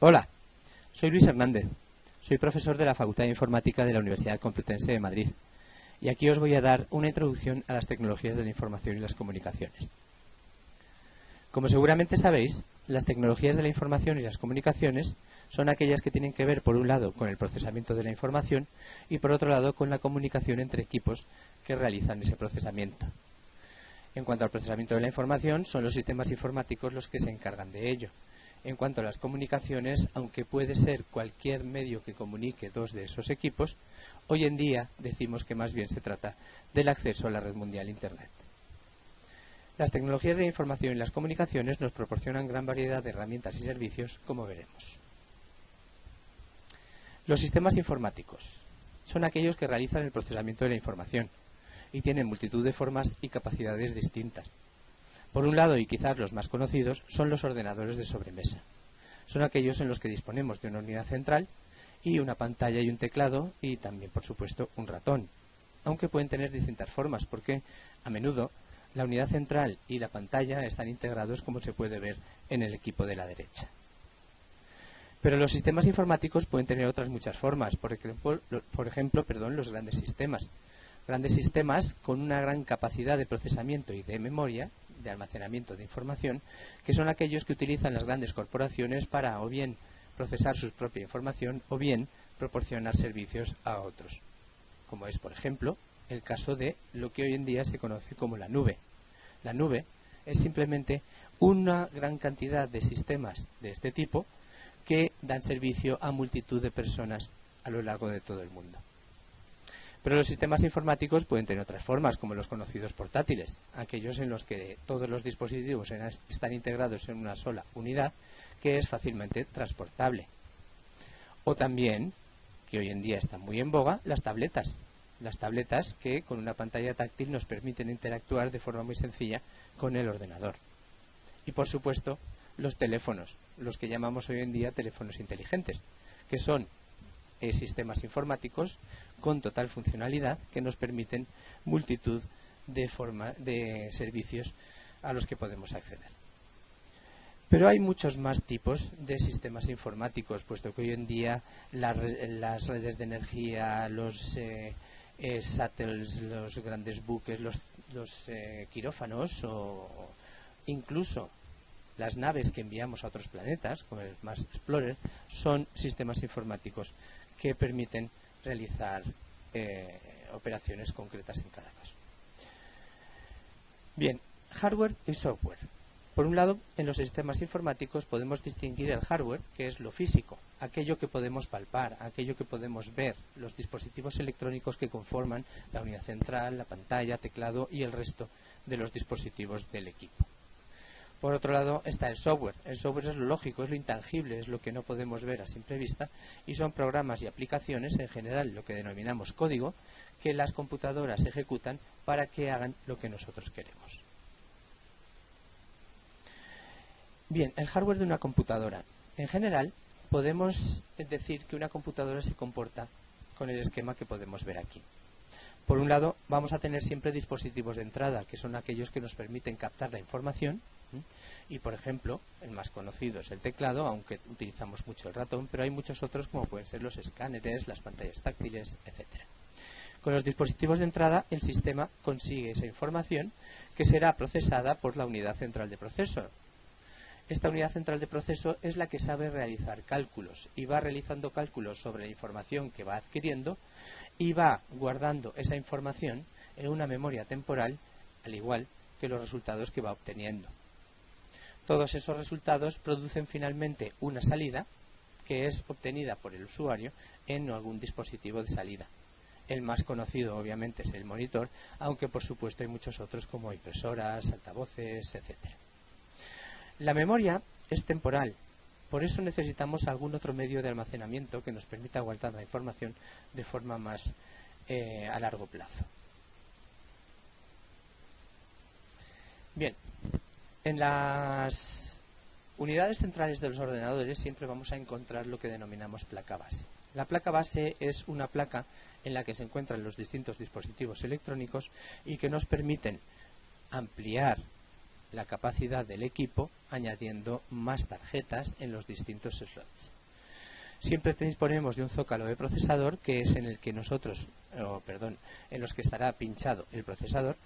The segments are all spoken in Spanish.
Hola, soy Luis Hernández. Soy profesor de la Facultad de Informática de la Universidad Complutense de Madrid. Y aquí os voy a dar una introducción a las tecnologías de la información y las comunicaciones. Como seguramente sabéis, las tecnologías de la información y las comunicaciones son aquellas que tienen que ver, por un lado, con el procesamiento de la información y, por otro lado, con la comunicación entre equipos que realizan ese procesamiento. En cuanto al procesamiento de la información, son los sistemas informáticos los que se encargan de ello. En cuanto a las comunicaciones, aunque puede ser cualquier medio que comunique dos de esos equipos, hoy en día decimos que más bien se trata del acceso a la red mundial Internet. Las tecnologías de la información y las comunicaciones nos proporcionan gran variedad de herramientas y servicios, como veremos. Los sistemas informáticos son aquellos que realizan el procesamiento de la información y tienen multitud de formas y capacidades distintas. Por un lado, y quizás los más conocidos, son los ordenadores de sobremesa. Son aquellos en los que disponemos de una unidad central y una pantalla y un teclado y también, por supuesto, un ratón. Aunque pueden tener distintas formas porque, a menudo, la unidad central y la pantalla están integrados, como se puede ver en el equipo de la derecha. Pero los sistemas informáticos pueden tener otras muchas formas, por ejemplo, los grandes sistemas. Grandes sistemas con una gran capacidad de procesamiento y de memoria, de almacenamiento de información, que son aquellos que utilizan las grandes corporaciones para o bien procesar su propia información o bien proporcionar servicios a otros, como es, por ejemplo, el caso de lo que hoy en día se conoce como la nube. La nube es simplemente una gran cantidad de sistemas de este tipo que dan servicio a multitud de personas a lo largo de todo el mundo. Pero los sistemas informáticos pueden tener otras formas, como los conocidos portátiles, aquellos en los que todos los dispositivos están integrados en una sola unidad que es fácilmente transportable. O también, que hoy en día están muy en boga, las tabletas. Las tabletas que con una pantalla táctil nos permiten interactuar de forma muy sencilla con el ordenador. Y por supuesto, los teléfonos, los que llamamos hoy en día teléfonos inteligentes, que son sistemas informáticos con total funcionalidad que nos permiten multitud de servicios a los que podemos acceder. Pero hay muchos más tipos de sistemas informáticos, puesto que hoy en día las redes de energía, los shuttles, los grandes buques, los quirófanos o incluso las naves que enviamos a otros planetas, como el Mars Explorer, son sistemas informáticos que permiten realizar operaciones concretas en cada caso. Bien, hardware y software. Por un lado, en los sistemas informáticos podemos distinguir el hardware, que es lo físico, aquello que podemos palpar, aquello que podemos ver, los dispositivos electrónicos que conforman la unidad central, la pantalla, teclado y el resto de los dispositivos del equipo. Por otro lado está el software. El software es lo lógico, es lo intangible, es lo que no podemos ver a simple vista y son programas y aplicaciones, en general lo que denominamos código, que las computadoras ejecutan para que hagan lo que nosotros queremos. Bien, el hardware de una computadora. En general podemos decir que una computadora se comporta con el esquema que podemos ver aquí. Por un lado vamos a tener siempre dispositivos de entrada, que son aquellos que nos permiten captar la información. Y, por ejemplo, el más conocido es el teclado, aunque utilizamos mucho el ratón, pero hay muchos otros como pueden ser los escáneres, las pantallas táctiles, etc. Con los dispositivos de entrada, el sistema consigue esa información que será procesada por la unidad central de proceso. Esta unidad central de proceso es la que sabe realizar cálculos y va realizando cálculos sobre la información que va adquiriendo y va guardando esa información en una memoria temporal, al igual que los resultados que va obteniendo. Todos esos resultados producen finalmente una salida que es obtenida por el usuario en algún dispositivo de salida. El más conocido obviamente es el monitor, aunque por supuesto hay muchos otros como impresoras, altavoces, etc. La memoria es temporal, por eso necesitamos algún otro medio de almacenamiento que nos permita guardar la información de forma más a largo plazo. Bien. En las unidades centrales de los ordenadores siempre vamos a encontrar lo que denominamos placa base. La placa base es una placa en la que se encuentran los distintos dispositivos electrónicos y que nos permiten ampliar la capacidad del equipo añadiendo más tarjetas en los distintos slots. Siempre disponemos de un zócalo de procesador que es en el que en los que estará pinchado el procesador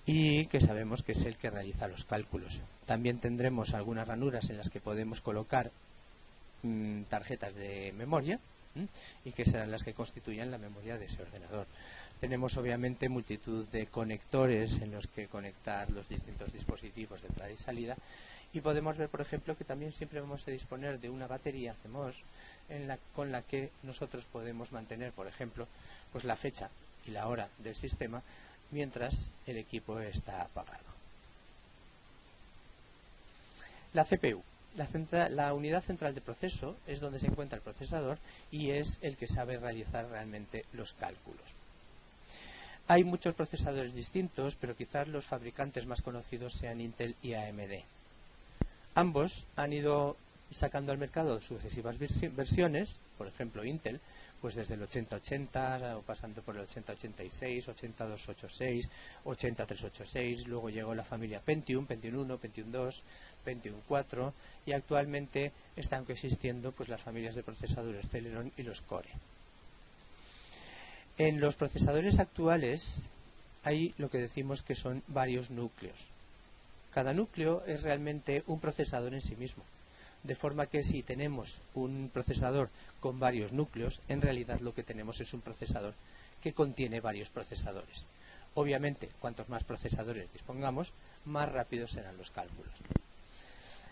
y que sabemos que es el que realiza los cálculos. También tendremos algunas ranuras en las que podemos colocar tarjetas de memoria y que serán las que constituyan la memoria de ese ordenador. Tenemos obviamente multitud de conectores en los que conectar los distintos dispositivos de entrada y salida, y podemos ver, por ejemplo, que también siempre vamos a disponer de una batería CMOS con la que nosotros podemos mantener, por ejemplo, pues la fecha y la hora del sistema mientras el equipo está apagado. La CPU. La unidad central de proceso es donde se encuentra el procesador y es el que sabe realizar realmente los cálculos. Hay muchos procesadores distintos, pero quizás los fabricantes más conocidos sean Intel y AMD. Ambos han ido sacando al mercado sucesivas versiones, por ejemplo Intel, pues desde el 8080 o pasando por el 8086, 80286, 80386, luego llegó la familia Pentium, Pentium 1, Pentium 2, Pentium 4 y actualmente están coexistiendo pues las familias de procesadores Celeron y los Core. En los procesadores actuales hay lo que decimos que son varios núcleos. Cada núcleo es realmente un procesador en sí mismo, de forma que si tenemos un procesador con varios núcleos, en realidad lo que tenemos es un procesador que contiene varios procesadores. Obviamente, cuantos más procesadores dispongamos, más rápidos serán los cálculos.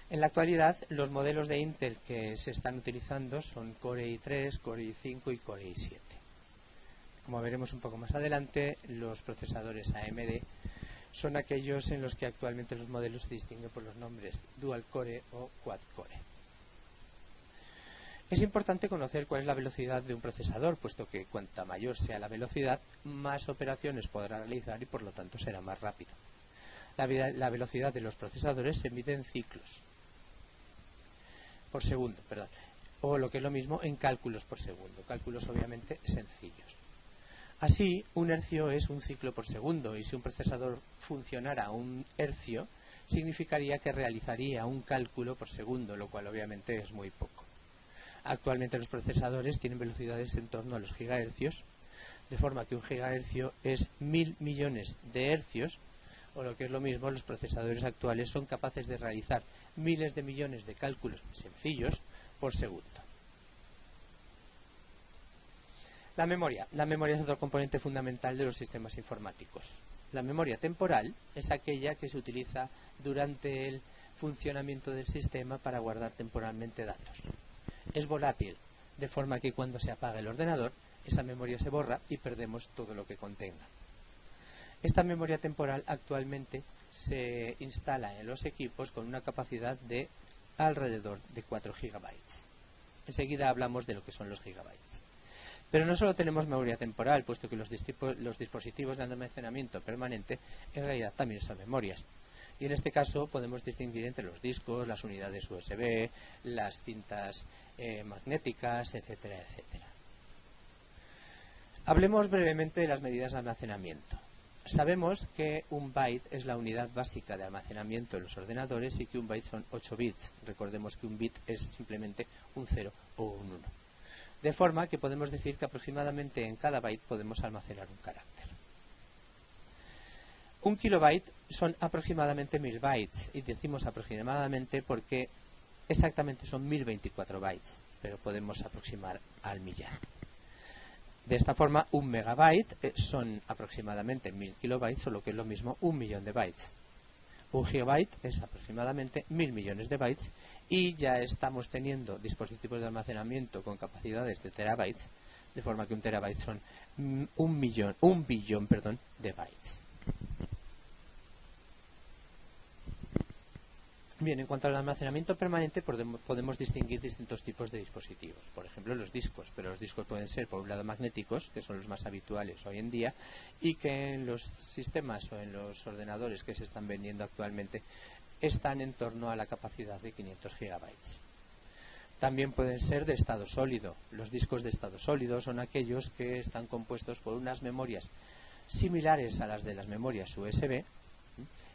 En la actualidad, los modelos de Intel que se están utilizando son Core i3, Core i5 y Core i7. Como veremos un poco más adelante, los procesadores AMD son aquellos en los que actualmente los modelos se distinguen por los nombres Dual Core o Quad Core. Es importante conocer cuál es la velocidad de un procesador, puesto que cuanta mayor sea la velocidad, más operaciones podrá realizar y por lo tanto será más rápido. La velocidad de los procesadores se mide en ciclos por segundo, o lo que es lo mismo en cálculos por segundo, cálculos obviamente sencillos. Así, un hercio es un ciclo por segundo y si un procesador funcionara a un hercio, significaría que realizaría un cálculo por segundo, lo cual obviamente es muy poco. Actualmente los procesadores tienen velocidades en torno a los gigahercios, de forma que un gigahercio es 1000 millones de hercios, o lo que es lo mismo, los procesadores actuales son capaces de realizar miles de millones de cálculos sencillos por segundo. La memoria. La memoria es otro componente fundamental de los sistemas informáticos. La memoria temporal es aquella que se utiliza durante el funcionamiento del sistema para guardar temporalmente datos. Es volátil, de forma que cuando se apaga el ordenador, esa memoria se borra y perdemos todo lo que contenga. Esta memoria temporal actualmente se instala en los equipos con una capacidad de alrededor de 4 gigabytes. Enseguida hablamos de lo que son los gigabytes. Pero no solo tenemos memoria temporal, puesto que los dispositivos de almacenamiento permanente en realidad también son memorias. Y en este caso podemos distinguir entre los discos, las unidades USB, las cintas magnéticas, etcétera, etcétera. Hablemos brevemente de las medidas de almacenamiento. Sabemos que un byte es la unidad básica de almacenamiento en los ordenadores y que un byte son 8 bits. Recordemos que un bit es simplemente un 0 o un 1. De forma que podemos decir que aproximadamente en cada byte podemos almacenar un carácter. Un kilobyte son aproximadamente 1000 bytes, y decimos aproximadamente porque exactamente son 1024 bytes, pero podemos aproximar al millar. De esta forma, un megabyte son aproximadamente 1000 kilobytes, o lo que es lo mismo, 1 millón de bytes. Un gigabyte es aproximadamente 1000 millones de bytes, y ya estamos teniendo dispositivos de almacenamiento con capacidades de terabytes, de forma que un terabyte son un billón de bytes. Bien, en cuanto al almacenamiento permanente podemos distinguir distintos tipos de dispositivos. Por ejemplo, los discos, pero los discos pueden ser por un lado magnéticos, que son los más habituales hoy en día, y que en los sistemas o en los ordenadores que se están vendiendo actualmente están en torno a la capacidad de 500 gigabytes. También pueden ser de estado sólido. Los discos de estado sólido son aquellos que están compuestos por unas memorias similares a las de las memorias USB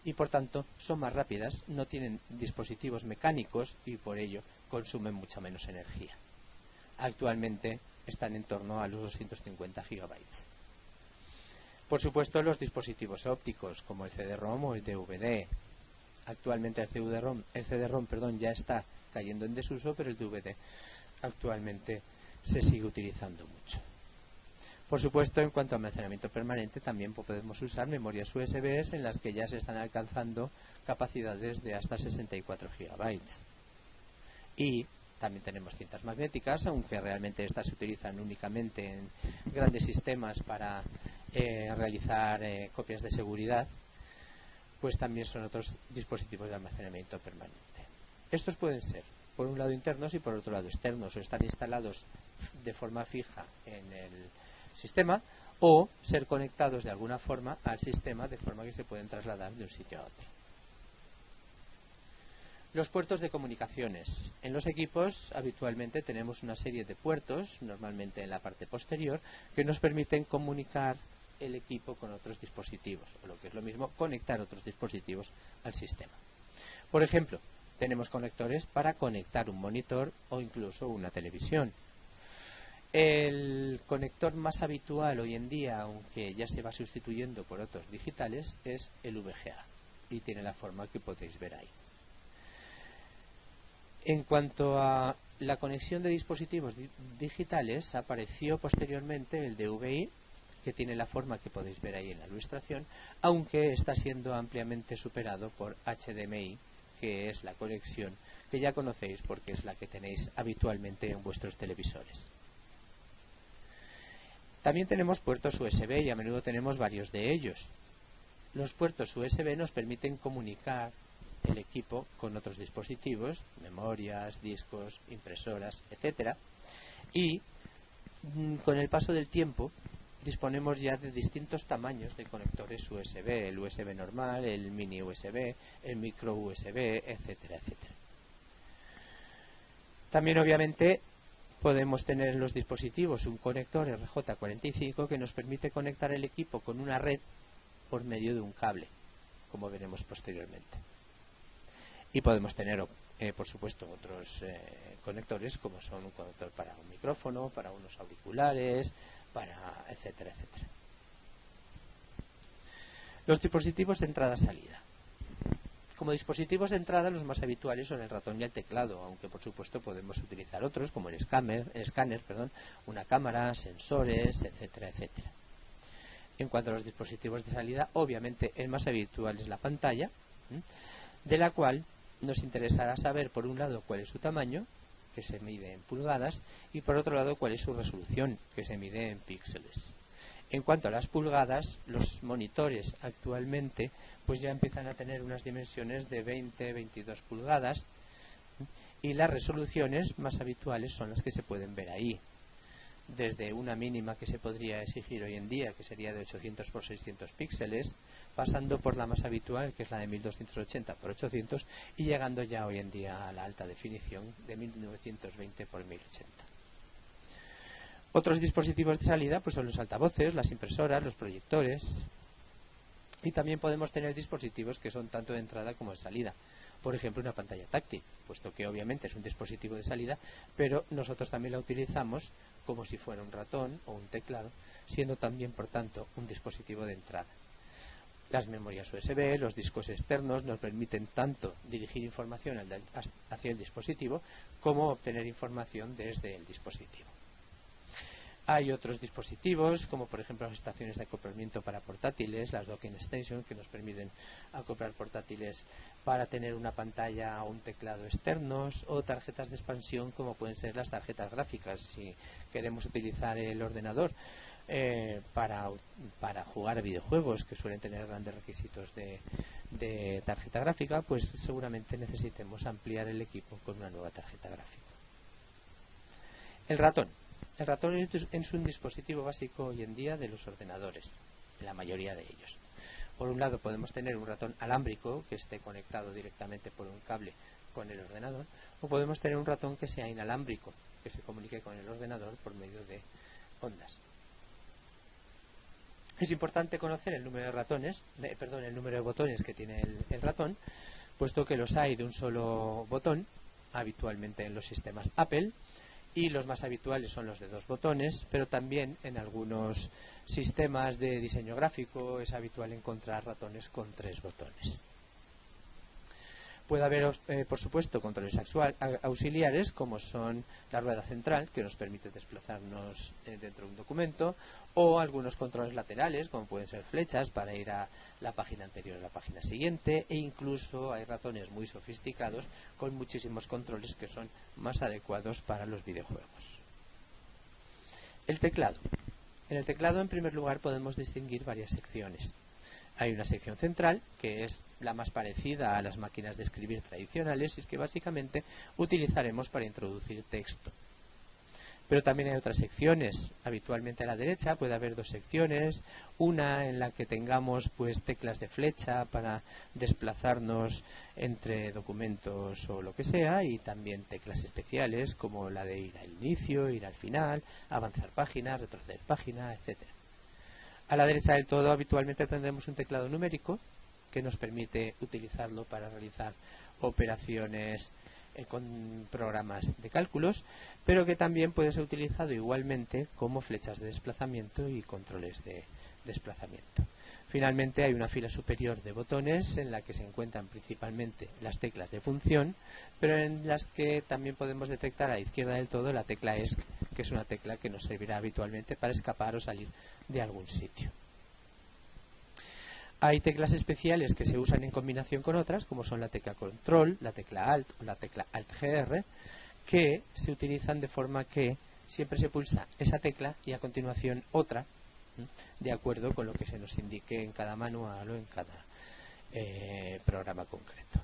y por tanto son más rápidas, no tienen dispositivos mecánicos y por ello consumen mucha menos energía. Actualmente están en torno a los 250 gigabytes. Por supuesto, los dispositivos ópticos como el CD-ROM o el DVD. Actualmente el CD-ROM ya está cayendo en desuso, pero el DVD actualmente se sigue utilizando mucho. Por supuesto, en cuanto a almacenamiento permanente, también podemos usar memorias USB en las que ya se están alcanzando capacidades de hasta 64 gigabytes. Y también tenemos cintas magnéticas, aunque realmente estas se utilizan únicamente en grandes sistemas para realizar copias de seguridad, pues también son otros dispositivos de almacenamiento permanente. Estos pueden ser, por un lado, internos y por otro lado externos, o están instalados de forma fija en el sistema o ser conectados de alguna forma al sistema de forma que se pueden trasladar de un sitio a otro. Los puertos de comunicaciones. En los equipos habitualmente tenemos una serie de puertos, normalmente en la parte posterior, que nos permiten comunicar el equipo con otros dispositivos, o lo que es lo mismo, conectar otros dispositivos al sistema. Por ejemplo, tenemos conectores para conectar un monitor o incluso una televisión. El conector más habitual hoy en día, aunque ya se va sustituyendo por otros digitales, es el VGA y tiene la forma que podéis ver ahí. En cuanto a la conexión de dispositivos digitales, apareció posteriormente el DVI, que tiene la forma que podéis ver ahí en la ilustración, aunque está siendo ampliamente superado por HDMI, que es la conexión que ya conocéis porque es la que tenéis habitualmente en vuestros televisores. También tenemos puertos USB y a menudo tenemos varios de ellos. Los puertos USB nos permiten comunicar el equipo con otros dispositivos, memorias, discos, impresoras, etcétera, y con el paso del tiempo disponemos ya de distintos tamaños de conectores USB, el USB normal, el mini USB, el micro USB, etcétera, etcétera. También obviamente podemos tener en los dispositivos un conector RJ45 que nos permite conectar el equipo con una red por medio de un cable, como veremos posteriormente. Y podemos tener, por supuesto, otros conectores, como son un conector para un micrófono, para unos auriculares, para etcétera, etcétera. Los dispositivos de entrada-salida. Como dispositivos de entrada, los más habituales son el ratón y el teclado, aunque por supuesto podemos utilizar otros, como el escáner, una cámara, sensores, etcétera, etcétera. En cuanto a los dispositivos de salida, obviamente el más habitual es la pantalla, de la cual nos interesará saber, por un lado, cuál es su tamaño, que se mide en pulgadas, y por otro lado, cuál es su resolución, que se mide en píxeles. En cuanto a las pulgadas, los monitores actualmente pues ya empiezan a tener unas dimensiones de 20-22 pulgadas, y las resoluciones más habituales son las que se pueden ver ahí, desde una mínima que se podría exigir hoy en día, que sería de 800 x 600 píxeles, pasando por la más habitual, que es la de 1280 x 800, y llegando ya hoy en día a la alta definición de 1920 x 1080. Otros dispositivos de salida pues son los altavoces, las impresoras, los proyectores, y también podemos tener dispositivos que son tanto de entrada como de salida. Por ejemplo, una pantalla táctil, puesto que obviamente es un dispositivo de salida, pero nosotros también la utilizamos como si fuera un ratón o un teclado, siendo también, por tanto, un dispositivo de entrada. Las memorias USB, los discos externos nos permiten tanto dirigir información hacia el dispositivo como obtener información desde el dispositivo. Hay otros dispositivos, como por ejemplo las estaciones de acoplamiento para portátiles, las docking stations, que nos permiten acoplar portátiles para tener una pantalla o un teclado externos, o tarjetas de expansión, como pueden ser las tarjetas gráficas. Si queremos utilizar el ordenador para jugar a videojuegos, que suelen tener grandes requisitos de tarjeta gráfica, pues seguramente necesitemos ampliar el equipo con una nueva tarjeta gráfica. El ratón. El ratón es un dispositivo básico hoy en día de los ordenadores, la mayoría de ellos. Por un lado podemos tener un ratón alámbrico que esté conectado directamente por un cable con el ordenador, o podemos tener un ratón que sea inalámbrico, que se comunique con el ordenador por medio de ondas. Es importante conocer el número de el número de botones que tiene el ratón, puesto que los hay de un solo botón, habitualmente en los sistemas Apple, y los más habituales son los de 2 botones, pero también en algunos sistemas de diseño gráfico es habitual encontrar ratones con 3 botones. Puede haber, por supuesto, controles auxiliares, como son la rueda central, que nos permite desplazarnos dentro de un documento, o algunos controles laterales, como pueden ser flechas, para ir a la página anterior a la página siguiente, e incluso hay ratones muy sofisticados con muchísimos controles que son más adecuados para los videojuegos. El teclado. En el teclado, en primer lugar, podemos distinguir varias secciones. Hay una sección central, que es la más parecida a las máquinas de escribir tradicionales, y es que básicamente utilizaremos para introducir texto. Pero también hay otras secciones. Habitualmente a la derecha puede haber 2 secciones, una en la que tengamos pues teclas de flecha para desplazarnos entre documentos o lo que sea, y también teclas especiales como la de ir al inicio, ir al final, avanzar página, retroceder página, etcétera. A la derecha del todo habitualmente tendremos un teclado numérico que nos permite utilizarlo para realizar operaciones con programas de cálculos, pero que también puede ser utilizado igualmente como flechas de desplazamiento y controles de desplazamiento. Finalmente hay una fila superior de botones en la que se encuentran principalmente las teclas de función, pero en las que también podemos detectar a la izquierda del todo la tecla ESC, que es una tecla que nos servirá habitualmente para escapar o salir de algún sitio. Hay teclas especiales que se usan en combinación con otras, como son la tecla Control, la tecla Alt o la tecla Alt-GR, que se utilizan de forma que siempre se pulsa esa tecla y a continuación otra, de acuerdo con lo que se nos indique en cada manual o en cada programa concreto.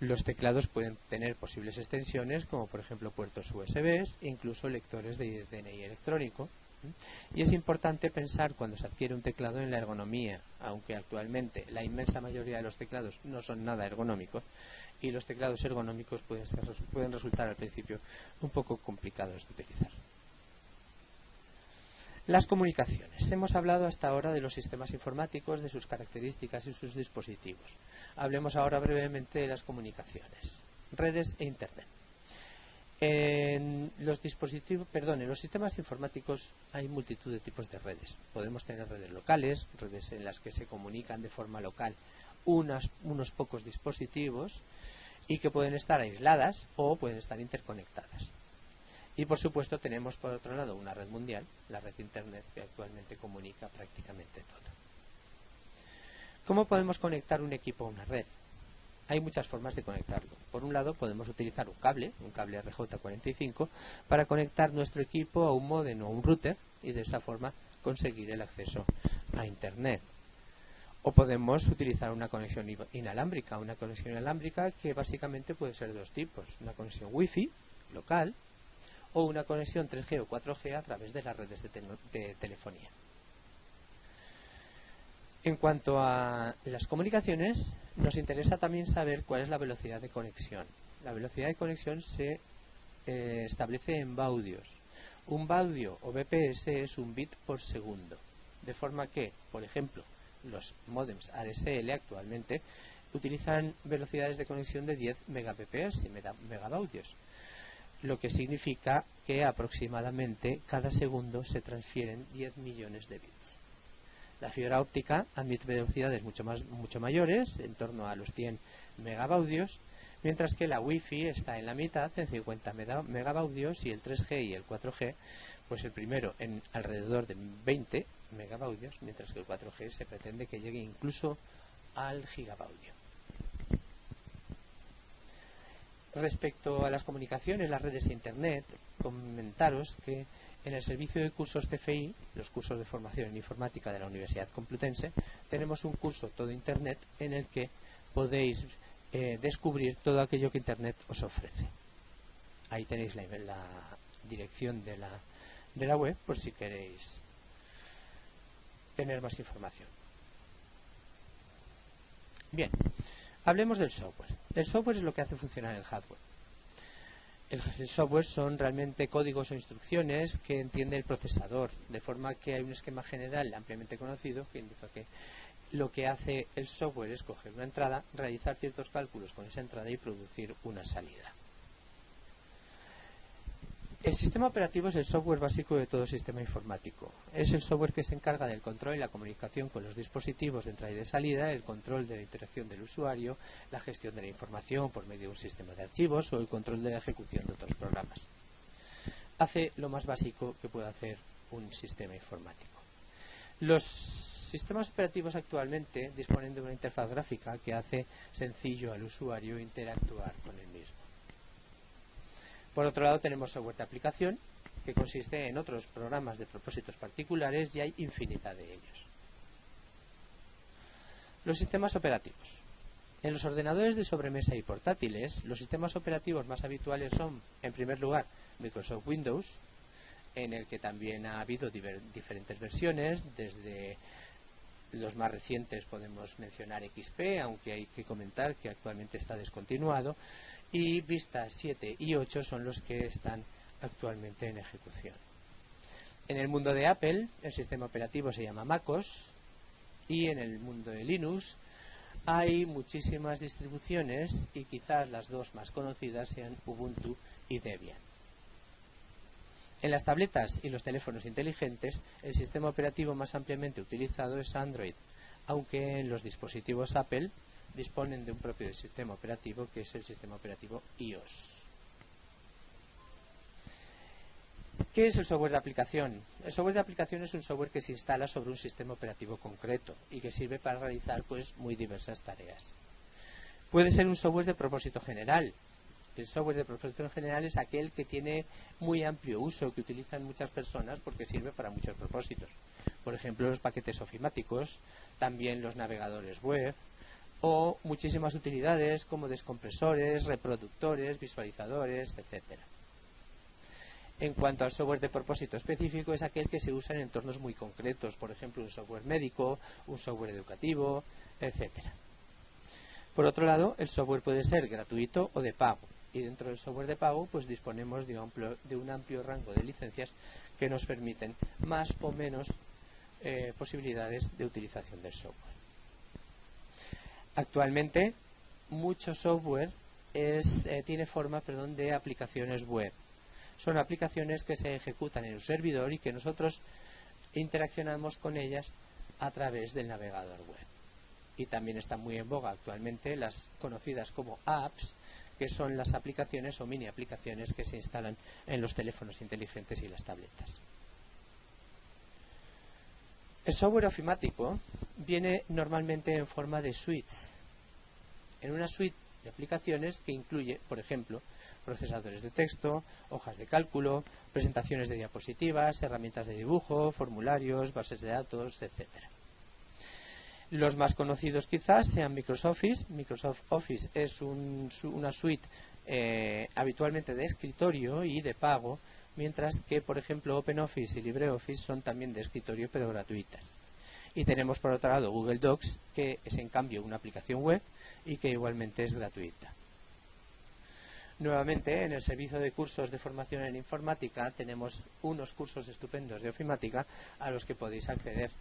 Los teclados pueden tener posibles extensiones, como por ejemplo puertos USB e incluso lectores de DNI electrónico. Y es importante pensar cuando se adquiere un teclado en la ergonomía, aunque actualmente la inmensa mayoría de los teclados no son nada ergonómicos, y los teclados ergonómicos pueden resultar al principio un poco complicados de utilizar. Las comunicaciones. Hemos hablado hasta ahora de los sistemas informáticos, de sus características y sus dispositivos. Hablemos ahora brevemente de las comunicaciones, redes e Internet. En los sistemas informáticos hay multitud de tipos de redes. Podemos tener redes locales, redes en las que se comunican de forma local unos pocos dispositivos y que pueden estar aisladas o pueden estar interconectadas. Y por supuesto tenemos por otro lado una red mundial, la red Internet, que actualmente comunica prácticamente todo. ¿Cómo podemos conectar un equipo a una red? Hay muchas formas de conectarlo. Por un lado podemos utilizar un cable RJ45, para conectar nuestro equipo a un módem o un router y de esa forma conseguir el acceso a Internet. O podemos utilizar una conexión inalámbrica, que básicamente puede ser de 2 tipos: una conexión Wi-Fi local o una conexión 3G o 4G a través de las redes de telefonía. En cuanto a las comunicaciones, nos interesa también saber cuál es la velocidad de conexión. La velocidad de conexión se establece en baudios. Un baudio o BPS es un bit por segundo, de forma que, por ejemplo, los módems ADSL actualmente utilizan velocidades de conexión de 10 Mbps y megabaudios, lo que significa que aproximadamente cada segundo se transfieren 10 millones de bits. La fibra óptica admite velocidades mucho mayores, en torno a los 100 megabaudios, mientras que la Wi-Fi está en la mitad, en 50 megabaudios, y el 3G y el 4G, pues el primero en alrededor de 20 megabaudios, mientras que el 4G se pretende que llegue incluso al gigabaudio. Respecto a las comunicaciones, las redes de Internet, comentaros que en el servicio de cursos CFI, los cursos de formación en informática de la Universidad Complutense, tenemos un curso todo Internet en el que podéis descubrir todo aquello que Internet os ofrece. Ahí tenéis la dirección de la web por si queréis tener más información. Bien, hablemos del software. El software es lo que hace funcionar el hardware. El software son realmente códigos o instrucciones que entiende el procesador, de forma que hay un esquema general ampliamente conocido que indica que lo que hace el software es coger una entrada, realizar ciertos cálculos con esa entrada y producir una salida. El sistema operativo es el software básico de todo sistema informático. Es el software que se encarga del control y la comunicación con los dispositivos de entrada y de salida, el control de la interacción del usuario, la gestión de la información por medio de un sistema de archivos o el control de la ejecución de otros programas. Hace lo más básico que puede hacer un sistema informático. Los sistemas operativos actualmente disponen de una interfaz gráfica que hace sencillo al usuario interactuar con el mismo. Por otro lado, tenemos software de aplicación, que consiste en otros programas de propósitos particulares, y hay infinidad de ellos. Los sistemas operativos. En los ordenadores de sobremesa y portátiles, los sistemas operativos más habituales son, en primer lugar, Microsoft Windows, en el que también ha habido diferentes versiones. Desde los más recientes podemos mencionar XP, aunque hay que comentar que actualmente está descontinuado, y Vista 7 y 8 son los que están actualmente en ejecución. En el mundo de Apple, el sistema operativo se llama MacOS, y en el mundo de Linux hay muchísimas distribuciones, y quizás las dos más conocidas sean Ubuntu y Debian. En las tabletas y los teléfonos inteligentes, el sistema operativo más ampliamente utilizado es Android, aunque en los dispositivos Apple disponen de un propio sistema operativo, que es el sistema operativo iOS. ¿Qué es el software de aplicación? El software de aplicación es un software que se instala sobre un sistema operativo concreto y que sirve para realizar muy diversas tareas. Puede ser un software de propósito general. El software de propósito general es aquel que tiene muy amplio uso, que utilizan muchas personas porque sirve para muchos propósitos. Por ejemplo, los paquetes ofimáticos, también los navegadores web, o muchísimas utilidades como descompresores, reproductores, visualizadores, etc. En cuanto al software de propósito específico, es aquel que se usa en entornos muy concretos, por ejemplo, un software médico, un software educativo, etc. Por otro lado, el software puede ser gratuito o de pago, y dentro del software de pago pues disponemos de un amplio rango de licencias que nos permiten más o menos posibilidades de utilización del software. Actualmente, mucho software tiene forma de aplicaciones web. Son aplicaciones que se ejecutan en un servidor y que nosotros interaccionamos con ellas a través del navegador web. Y también están muy en boga actualmente las conocidas como apps, que son las aplicaciones o mini aplicaciones que se instalan en los teléfonos inteligentes y las tabletas. El software ofimático viene normalmente en forma de suites, en una suite de aplicaciones que incluye, por ejemplo, procesadores de texto, hojas de cálculo, presentaciones de diapositivas, herramientas de dibujo, formularios, bases de datos, etc. Los más conocidos quizás sean Microsoft Office. Microsoft Office es una suite habitualmente de escritorio y de pago, mientras que, por ejemplo, OpenOffice y LibreOffice son también de escritorio pero gratuitas. Y tenemos por otro lado Google Docs, que es en cambio una aplicación web y que igualmente es gratuita. Nuevamente, en el servicio de cursos de formación en informática tenemos unos cursos estupendos de ofimática a los que podéis acceder,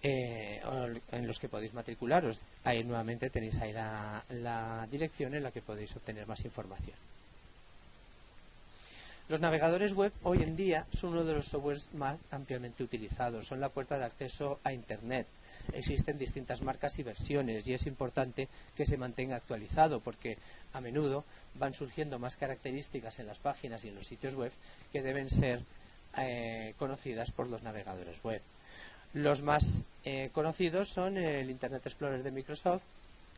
en los que podéis matricularos. Ahí nuevamente tenéis ahí la dirección en la que podéis obtener más información. Los navegadores web hoy en día son uno de los softwares más ampliamente utilizados. Son la puerta de acceso a Internet. Existen distintas marcas y versiones y es importante que se mantenga actualizado porque a menudo van surgiendo más características en las páginas y en los sitios web que deben ser conocidas por los navegadores web. Los más conocidos son el Internet Explorer de Microsoft,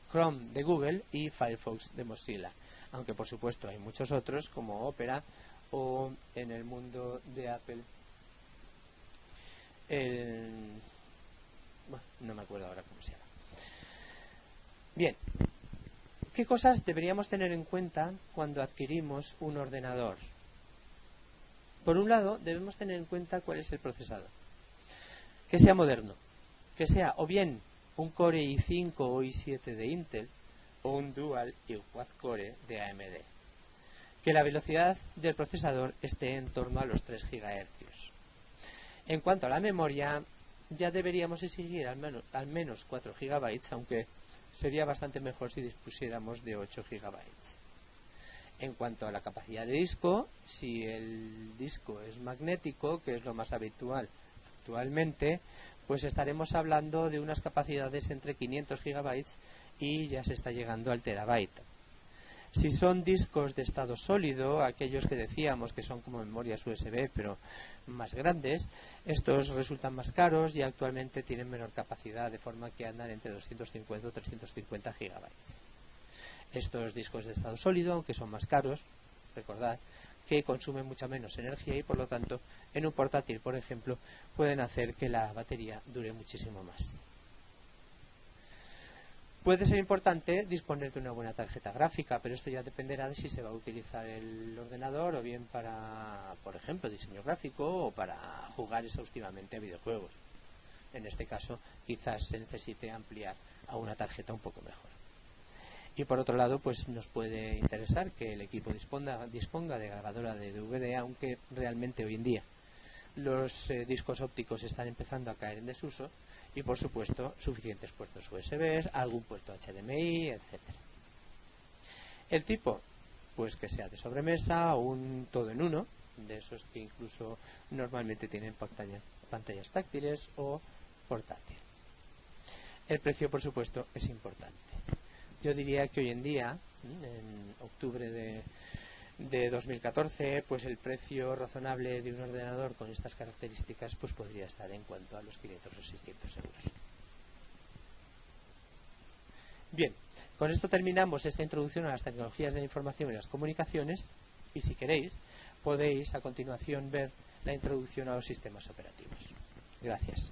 Chrome de Google y Firefox de Mozilla, aunque por supuesto hay muchos otros como Opera o en el mundo de Apple no me acuerdo ahora cómo se llama. Bien, ¿qué cosas deberíamos tener en cuenta cuando adquirimos un ordenador? Por un lado, debemos tener en cuenta cuál es el procesador. Que sea moderno, que sea o bien un Core i5 o i7 de Intel o un Dual y quad Core de AMD. que la velocidad del procesador esté en torno a los 3 GHz. En cuanto a la memoria, ya deberíamos exigir al menos 4 GB, aunque sería bastante mejor si dispusiéramos de 8 GB. En cuanto a la capacidad de disco, si el disco es magnético, que es lo más habitual actualmente, pues estaremos hablando de unas capacidades entre 500 GB y ya se está llegando al terabyte. Si son discos de estado sólido, aquellos que decíamos que son como memorias USB pero más grandes, estos resultan más caros y actualmente tienen menor capacidad, de forma que andan entre 250 o 350 GB. Estos discos de estado sólido, aunque son más caros, recordad que consumen mucha menos energía y por lo tanto en un portátil, por ejemplo, pueden hacer que la batería dure muchísimo más. Puede ser importante disponer de una buena tarjeta gráfica, pero esto ya dependerá de si se va a utilizar el ordenador o bien para, por ejemplo, diseño gráfico o para jugar exhaustivamente a videojuegos. En este caso, quizás se necesite ampliar a una tarjeta un poco mejor. Y por otro lado, pues nos puede interesar que el equipo disponga de grabadora de DVD, aunque realmente hoy en día los discos ópticos están empezando a caer en desuso, y por supuesto suficientes puertos USB, algún puerto HDMI, etcétera. El tipo, pues que sea de sobremesa o un todo en uno, de esos que incluso normalmente tienen pantallas táctiles o portátil. El precio, por supuesto, es importante. Yo diría que hoy en día, en octubre de 2014, pues el precio razonable de un ordenador con estas características pues podría estar en cuanto a los 500 o 600 euros. Bien, con esto terminamos esta introducción a las tecnologías de la información y las comunicaciones, y si queréis podéis a continuación ver la introducción a los sistemas operativos. Gracias.